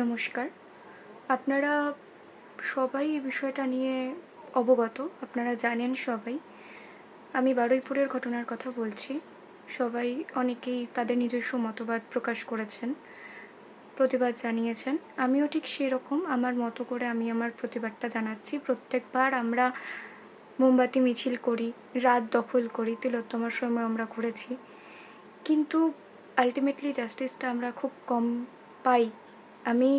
নমস্কার। আপনারা সবাই এই বিষয়টা নিয়ে অবগত। আপনারা জানেন সবাই। আমি বারুইপুরের ঘটনার কথা বলছি। সবাই অনেকেই তাদের নিজস্ব মতবাদ প্রকাশ করেছেন, প্রতিবাদ জানিয়েছেন। আমিও ঠিক সেরকম আমার মতো করে আমি আমার প্রতিবাদটা জানাচ্ছি। প্রত্যেকবার আমরা মোমবাতি মিছিল করি, রাত দখল করি, তিলোত্তমার সময় আমরা করেছি। কিন্তু আল্টিমেটলি জাস্টিসটা আমরা খুব কম পাই। আমি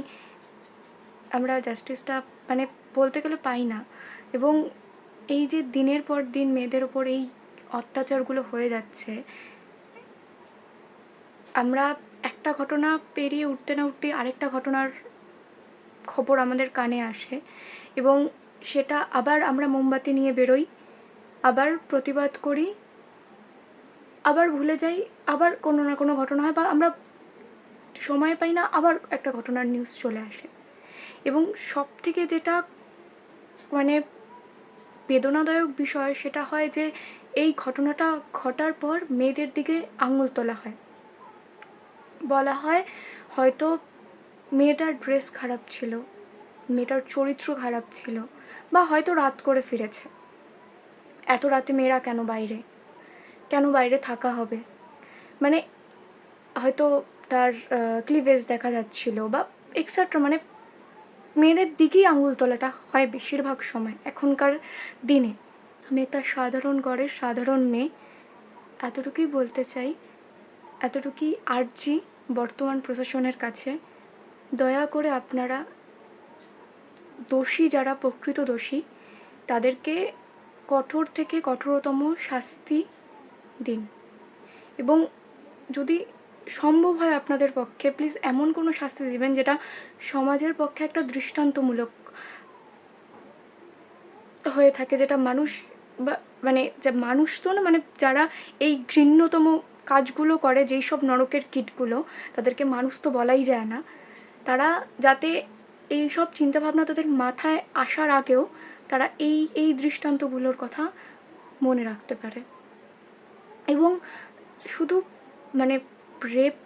আমরা জাস্টিসটা মানে বলতে গেলে পাই না। এবং এই যে দিনের পর দিন মেয়েদের ওপর এই অত্যাচারগুলো হয়ে যাচ্ছে, আমরা একটা ঘটনা পেরিয়ে উঠতে না উঠতেই আরেকটা ঘটনার খবর আমাদের কানে আসে এবং সেটা আবার আমরা মোমবাতি নিয়ে বেরোই, আবার প্রতিবাদ করি, আবার ভুলে যাই, আবার কোনো না কোনো ঘটনা হয় বা আমরা সময় পাই না, আবার একটা ঘটনার নিউজ চলে আসে। এবং সবথেকে যেটা মানে বেদনাদায়ক বিষয় সেটা হয় যে এই ঘটনাটা ঘটার পর মেয়েদের দিকে আঙুল তোলা হয়, বলা হয় হয়তো মেয়েটার ড্রেস খারাপ ছিল, মেয়েটার চরিত্র খারাপ ছিল, বা হয়তো রাত করে ফিরেছে, এত রাতে মেয়েরা কেন বাইরে থাকা হবে, মানে হয়তো তার ক্লিভেজ দেখা যাচ্ছিল বা এক্সেট্রা, মানে মেয়েদের দিকেই আঙুল তোলাটা হয় বেশিরভাগ সময় এখনকার দিনে। আমি একটা সাধারণ ঘরের সাধারণ মেয়ে, এতটুকুই বলতে চাই, এতটুকুই আর্জি বর্তমান প্রশাসনের কাছে, দয়া করে আপনারা দোষী যারা প্রকৃত দোষী তাদেরকে কঠোর থেকে কঠোরতম শাস্তি দিন। এবং যদি সম্ভব হয় আপনাদের পক্ষে প্লিজ এমন কোনো শাস্তি দেবেন যেটা সমাজের পক্ষে একটা দৃষ্টান্তমূলক হয়ে থাকে, যেটা মানুষ বা মানে যা মানুষ তো না, মানে যারা এই ঘৃণ্যতম কাজগুলো করে, যেই সব নরকের কীটগুলো, তাদেরকে মানুষ তো বলাই যায় না, তারা যাতে এই সব চিন্তাভাবনা তাদের মাথায় আসার আগেও তারা এই এই দৃষ্টান্তগুলোর কথা মনে রাখতে পারে। এবং শুধু মানে রেপ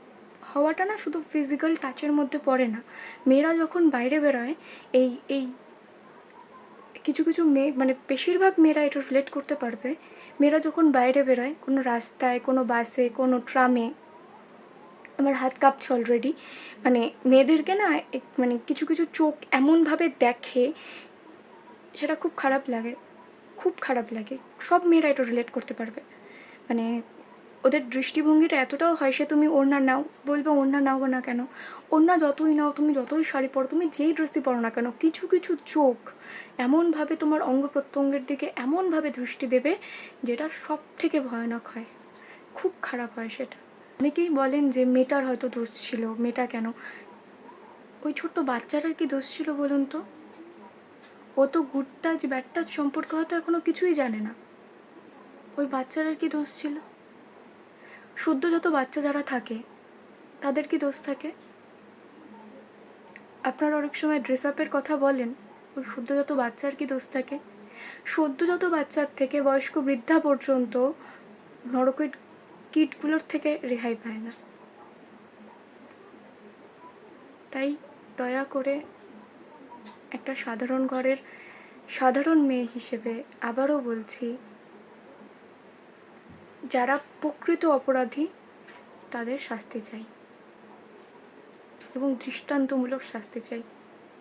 হওয়াটা না শুধু ফিজিক্যাল টাচের মধ্যে পড়ে না। মেয়েরা যখন বাইরে বেরোয়, এই এই কিছু কিছু মেয়ে, মানে বেশিরভাগ মেয়েরা এটা রিলেট করতে পারবে, মেয়েরা যখন বাইরে বেরোয় কোনো রাস্তায়, কোনো বাসে, কোনো ট্রামে, আমার হাত কাঁপছে অলরেডি, মানে মেয়েদেরকে না মানে কিছু কিছু চোখ এমনভাবে দেখে, সেটা খুব খারাপ লাগে, খুব খারাপ লাগে। সব মেয়েরা এটা রিলেট করতে পারবে। মানে ওদের দৃষ্টিভঙ্গিটা এতটাও হয়, সে তুমি ওড়না নাও, বলবে ওড়না নাও না কেন, ওড়না যতই নাও, তুমি যতই শাড়ি পরো, তুমি যেই ড্রেসই পরো না কেন, কিছু কিছু চোখ এমনভাবে তোমার অঙ্গ প্রত্যঙ্গের দিকে এমনভাবে দৃষ্টি দেবে যেটা সব থেকে ভয়ানক হয়, খুব খারাপ হয় সেটা। অনেকেই বলেন যে মেয়েটার হয়তো দোষ ছিল, মেয়েটা কেন, ওই ছোট্ট বাচ্চাটার কি দোষ ছিল বলুন তো? ও তো গুড টাচ ব্যাড টাচ সম্পর্কে হয়তো এখনো কিছুই জানে না, ওই বাচ্চাটার কি দোষ ছিল? সদ্যোজাত বাচ্চা যারা থাকে তাদের কি দোষ থাকে? আপনারা অনেক সময় ড্রেস আপের কথা বলেন, ওই সদ্যোজাত বাচ্চার কি দোষ থাকে? সদ্যোজাত বাচ্চার থেকে বয়স্ক বৃদ্ধা পর্যন্ত নরকের কীটগুলোর থেকে রেহাই পায় না। তাই দয়া করে একটা সাধারণ ঘরের সাধারণ মেয়ে হিসেবে আবারও বলছি, যারা প্রকৃত অপরাধী তাদের শাস্তি চাই এবং দৃষ্টান্তমূলক শাস্তি চাই।